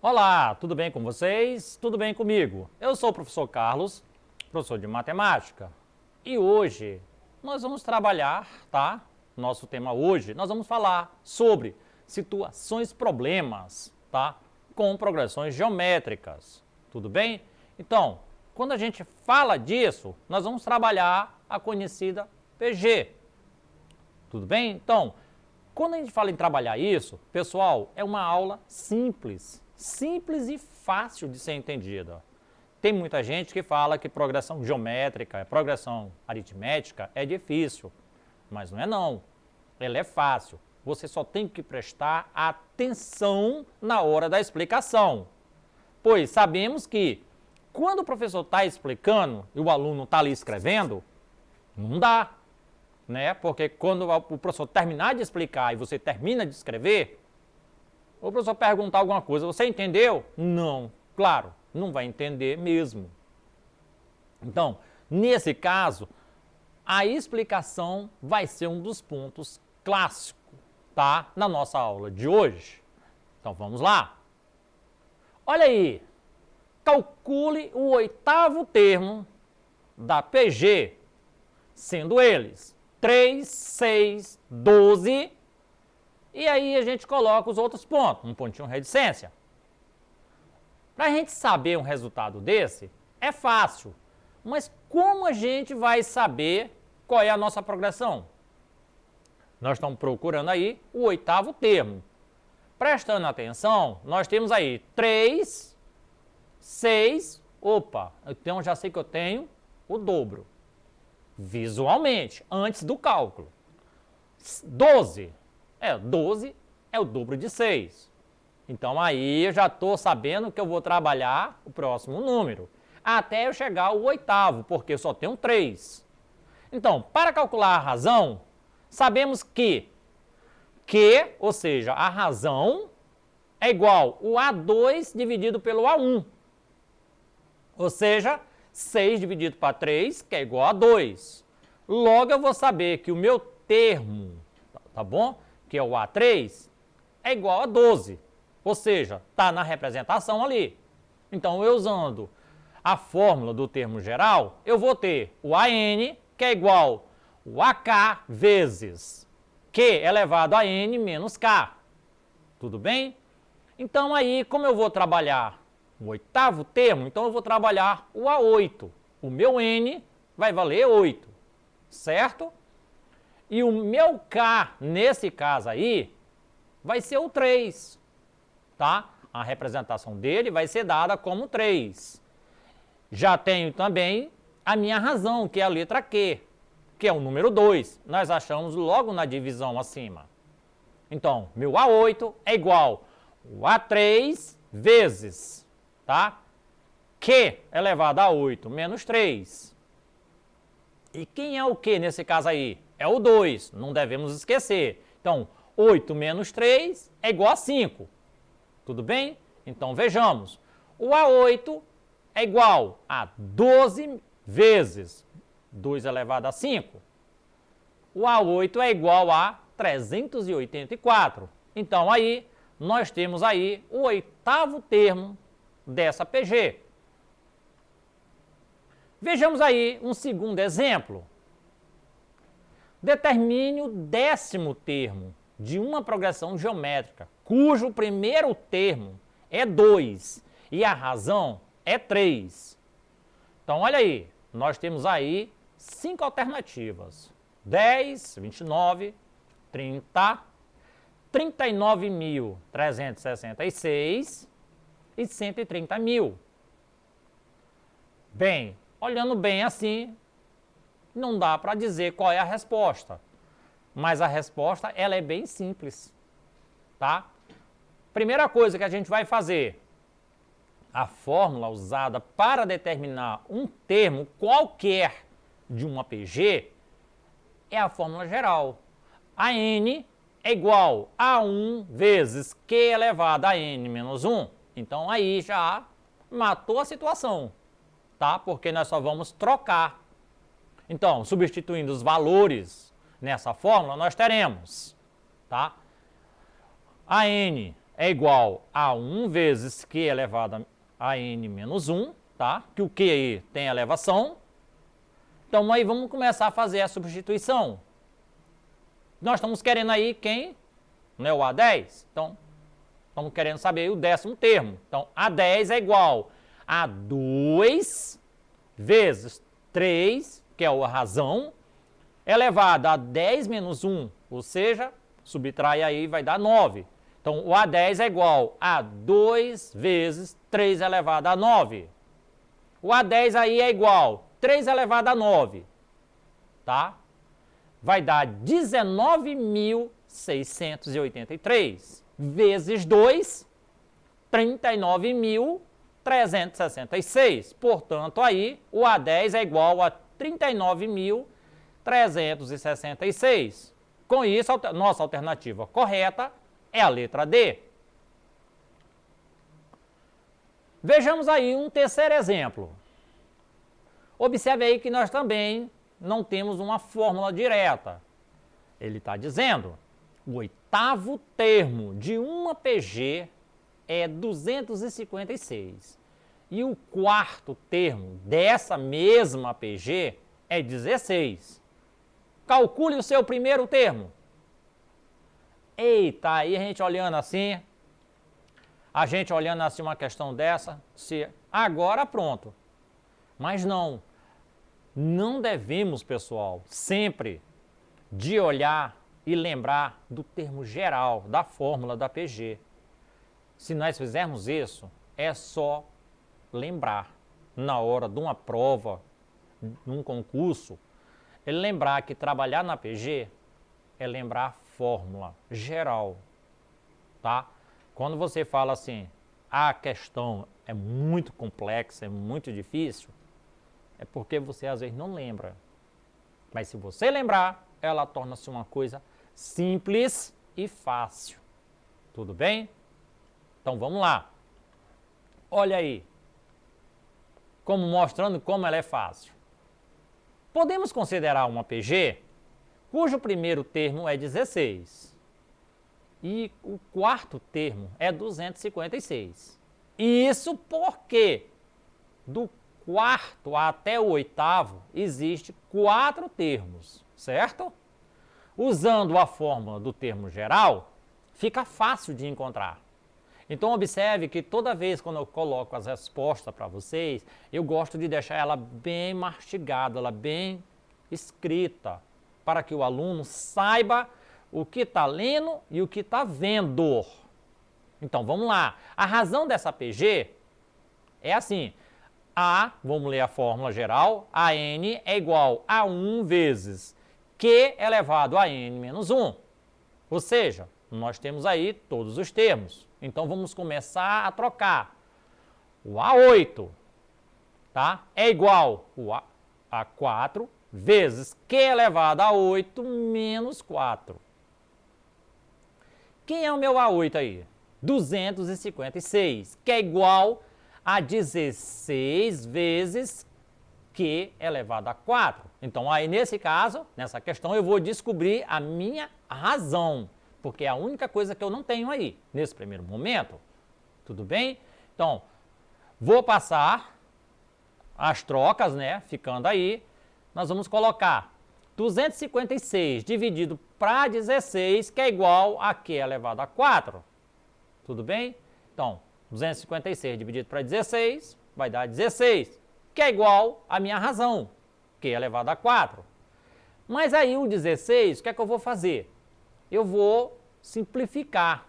Olá, tudo bem com vocês? Tudo bem comigo? Eu sou o professor Carlos, professor de matemática, e hoje nós vamos trabalhar, tá? Nosso tema hoje, nós vamos falar sobre situações problemas, tá? Com progressões geométricas, tudo bem? Então, quando a gente fala disso, nós vamos trabalhar a conhecida PG, tudo bem? Então, quando a gente fala em trabalhar isso, pessoal, é uma aula simples e fácil de ser entendida. Tem muita gente que fala que progressão geométrica, progressão aritmética é difícil, mas não é não. Ela é fácil. Você só tem que prestar atenção na hora da explicação. Pois sabemos que quando o professor está explicando e o aluno está ali escrevendo, não dá, né? Porque quando o professor terminar de explicar e você termina de escrever, o professor perguntar alguma coisa, você entendeu? Não, claro, não vai entender mesmo. Então, nesse caso, a explicação vai ser um dos pontos clássicos, tá? Na nossa aula de hoje. Então, vamos lá. Olha aí, calcule o oitavo termo da PG, sendo eles 3, 6, 12... E aí a gente coloca os outros pontos, um pontinho de reticência. Para a gente saber um resultado desse, é fácil. Mas como a gente vai saber qual é a nossa progressão? Nós estamos procurando aí o oitavo termo. Prestando atenção, nós temos aí 3, 6, opa, então já sei que eu tenho o dobro. Visualmente, antes do cálculo. 12. 12 é o dobro de 6. Então, aí eu já estou sabendo que eu vou trabalhar o próximo número, até eu chegar ao oitavo, porque eu só tenho 3. Então, para calcular a razão, sabemos que, ou seja, a razão é igual o A2 dividido pelo A1. Ou seja, 6 dividido para 3, que é igual a 2. Logo, eu vou saber que o meu termo, tá bom? Que é o A3, é igual a 12. Ou seja, está na representação ali. Então, eu usando a fórmula do termo geral, eu vou ter o AN, que é igual o AK vezes Q elevado a N menos K. Tudo bem? Então, aí, como eu vou trabalhar o oitavo termo, então eu vou trabalhar o A8. O meu N vai valer 8, certo? E o meu K, nesse caso aí, vai ser o 3, tá? A representação dele vai ser dada como 3. Já tenho também a minha razão, que é a letra Q, que é o número 2. Nós achamos logo na divisão acima. Então, meu A8 é igual o A3 vezes, tá? Q elevado a 8 menos 3. E quem é o Q nesse caso aí? É o 2, não devemos esquecer. Então, 8 menos 3 é igual a 5. Tudo bem? Então, vejamos. O A8 é igual a 12 vezes 2 elevado a 5. O A8 é igual a 384. Então, aí, nós temos aí o oitavo termo dessa PG. Vejamos aí um segundo exemplo. Determine o décimo termo de uma progressão geométrica, cujo primeiro termo é 2 e a razão é 3. Então, olha aí, nós temos aí 5 alternativas. 10, 29, 30, 39.366 e 130 mil. Bem, olhando bem assim, não dá para dizer qual é a resposta, mas a resposta ela é bem simples, tá? Primeira coisa que a gente vai fazer, a fórmula usada para determinar um termo qualquer de uma PG é a fórmula geral. A n é igual a 1 vezes q elevado a n menos 1. Então aí já matou a situação, tá? Porque nós só vamos trocar. Então, substituindo os valores nessa fórmula, nós teremos, tá? A n é igual a 1 vezes Q elevado a N menos 1, tá? Que o Q aí tem elevação. Então, aí vamos começar a fazer a substituição. Nós estamos querendo aí quem? Né, o A10. Então, estamos querendo saber o 10º termo. Então, A10 é igual a 2 vezes 3, que é a razão, elevado a 10 menos 1, ou seja, subtrai aí vai dar 9. Então, o A10 é igual a 2 vezes 3 elevado a 9. O A10 aí é igual a 3 elevado a 9, tá? Vai dar 19.683 vezes 2, 39.366. Portanto, aí o A10 é igual a 39.366. Com isso, nossa alternativa correta é a letra D. Vejamos aí um terceiro exemplo. Observe aí que nós também não temos uma fórmula direta. Ele está dizendo, o 8º termo de uma PG é 256. E o 4º termo dessa mesma PG é 16. Calcule o seu primeiro termo. Eita, aí a gente olhando assim uma questão dessa, agora pronto. Mas não devemos, pessoal, sempre de olhar e lembrar do termo geral, da fórmula da PG. Se nós fizermos isso, é só lembrar, na hora de uma prova, num concurso, é lembrar que trabalhar na PG é lembrar a fórmula geral, tá? Quando você fala assim, a questão é muito complexa, é muito difícil, é porque você às vezes não lembra. Mas se você lembrar, ela torna-se uma coisa simples e fácil. Tudo bem? Então vamos lá. Olha aí, mostrando como ela é fácil. Podemos considerar uma PG cujo primeiro termo é 16 e o 4º termo é 256. Isso porque do 4º até o 8º existe 4 termos, certo? Usando a fórmula do termo geral, fica fácil de encontrar. Então observe que toda vez quando eu coloco as respostas para vocês, eu gosto de deixar ela bem mastigada, ela bem escrita, para que o aluno saiba o que está lendo e o que está vendo. Então vamos lá, a razão dessa PG é assim, vamos ler a fórmula geral, a n é igual a 1 vezes Q elevado a n menos 1, ou seja, nós temos aí todos os termos. Então, vamos começar a trocar. O A8, tá? É igual a 4 vezes Q elevado a 8 menos 4. Quem é o meu A8 aí? 256, que é igual a 16 vezes Q elevado a 4. Então, aí nesse caso, nessa questão, eu vou descobrir a minha razão. Porque é a única coisa que eu não tenho aí, nesse primeiro momento. Tudo bem? Então, vou passar as trocas, né? Ficando aí. Nós vamos colocar 256 dividido para 16, que é igual a Q elevado a 4. Tudo bem? Então, 256 dividido para 16 vai dar 16, que é igual à minha razão, Q elevado a 4. Mas aí o 16, o que é que eu vou fazer? Eu vou simplificar.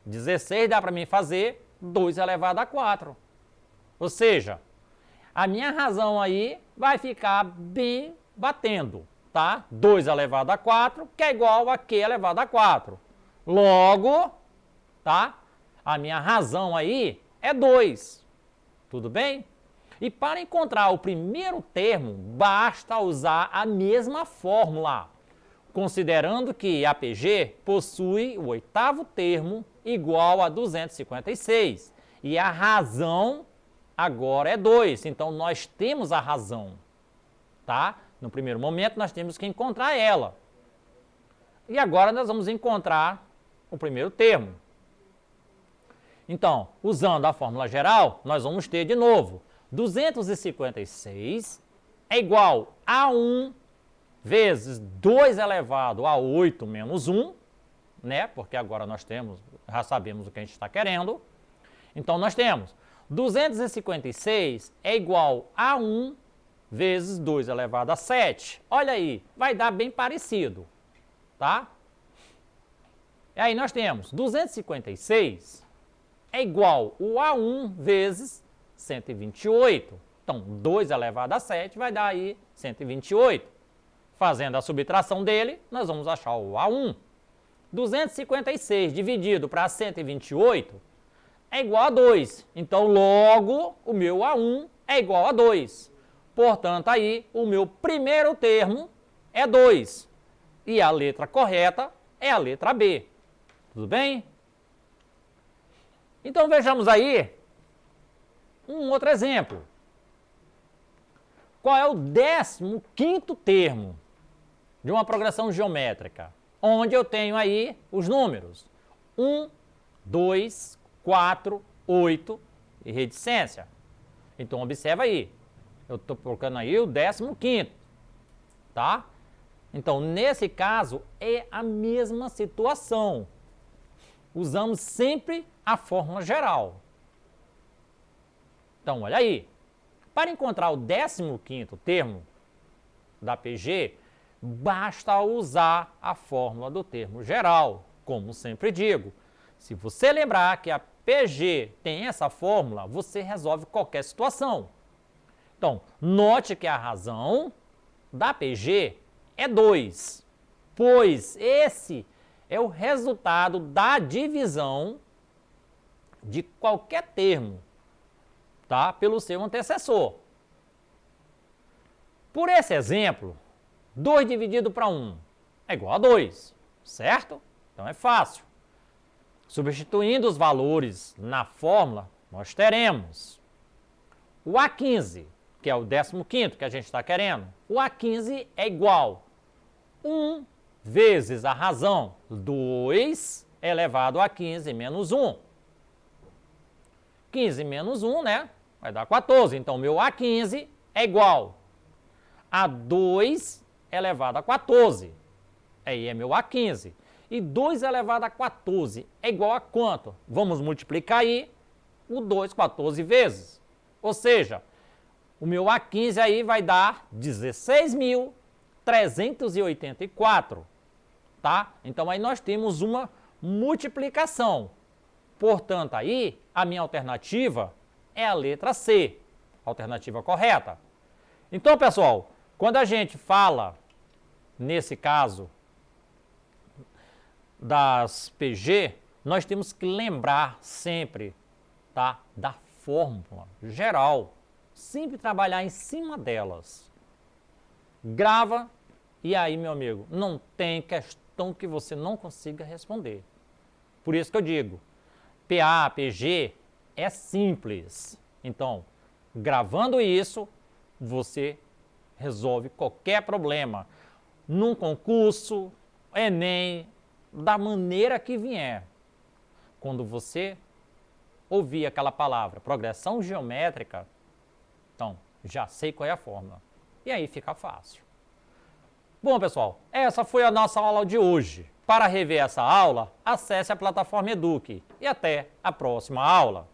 16 dá para mim fazer 2 elevado a 4. Ou seja, a minha razão aí vai ficar bem batendo, tá? 2 elevado a 4, que é igual a Q elevado a 4. Logo, tá? A minha razão aí é 2. Tudo bem? E para encontrar o primeiro termo, basta usar a mesma fórmula, considerando que a PG possui o 8º termo igual a 256. E a razão agora é 2. Então, nós temos a razão, tá? No primeiro momento, nós temos que encontrar ela. E agora nós vamos encontrar o primeiro termo. Então, usando a fórmula geral, nós vamos ter de novo 256 é igual a 1 vezes 2 elevado a 8 menos 1, né? Porque agora nós já sabemos o que a gente está querendo. Então, nós temos 256 é igual a 1 vezes 2 elevado a 7. Olha aí, vai dar bem parecido, tá? E aí nós temos 256 é igual a 1 vezes 128. Então, 2 elevado a 7 vai dar aí 128. Fazendo a subtração dele, nós vamos achar o A1. 256 dividido para 128 é igual a 2. Então, logo, o meu A1 é igual a 2. Portanto, aí, o meu primeiro termo é 2. E a letra correta é a letra B. Tudo bem? Então, vejamos aí um outro exemplo. Qual é o 15º termo de uma progressão geométrica? Onde eu tenho aí os números 1, 2, 4, 8 e reticência. Então, observa aí. Eu estou colocando aí o 15º, tá? Então, nesse caso, é a mesma situação. Usamos sempre a fórmula geral. Então, olha aí. Para encontrar o 15º termo da PG, basta usar a fórmula do termo geral. Como sempre digo, se você lembrar que a PG tem essa fórmula, você resolve qualquer situação. Então, note que a razão da PG é 2, pois esse é o resultado da divisão de qualquer termo, tá? Pelo seu antecessor. Por esse exemplo, 2 dividido para 1 é igual a 2, certo? Então é fácil. Substituindo os valores na fórmula, nós teremos o A15, que é o 15º que a gente está querendo. O A15 é igual a 1 vezes a razão 2 elevado a 15 menos 1. 15 menos 1, né? Vai dar 14. Então, meu A15 é igual a 2 elevado a 14. Aí é meu A15. E 2 elevado a 14 é igual a quanto? Vamos multiplicar aí o 2 14 vezes. Ou seja, o meu A15 aí vai dar 16.384, tá? Então, aí nós temos uma multiplicação. Portanto, aí, a minha alternativa é a letra C, alternativa correta. Então, pessoal, quando a gente fala, nesse caso, das PG, nós temos que lembrar sempre, tá, da fórmula geral. Sempre trabalhar em cima delas. Grava e aí, meu amigo, não tem questão que você não consiga responder. Por isso que eu digo, PA, PG é simples. Então, gravando isso, você resolve qualquer problema. Num concurso, Enem, da maneira que vier. Quando você ouvir aquela palavra, progressão geométrica, então, já sei qual é a fórmula. E aí fica fácil. Bom, pessoal, essa foi a nossa aula de hoje. Para rever essa aula, acesse a plataforma Eduque. E até a próxima aula.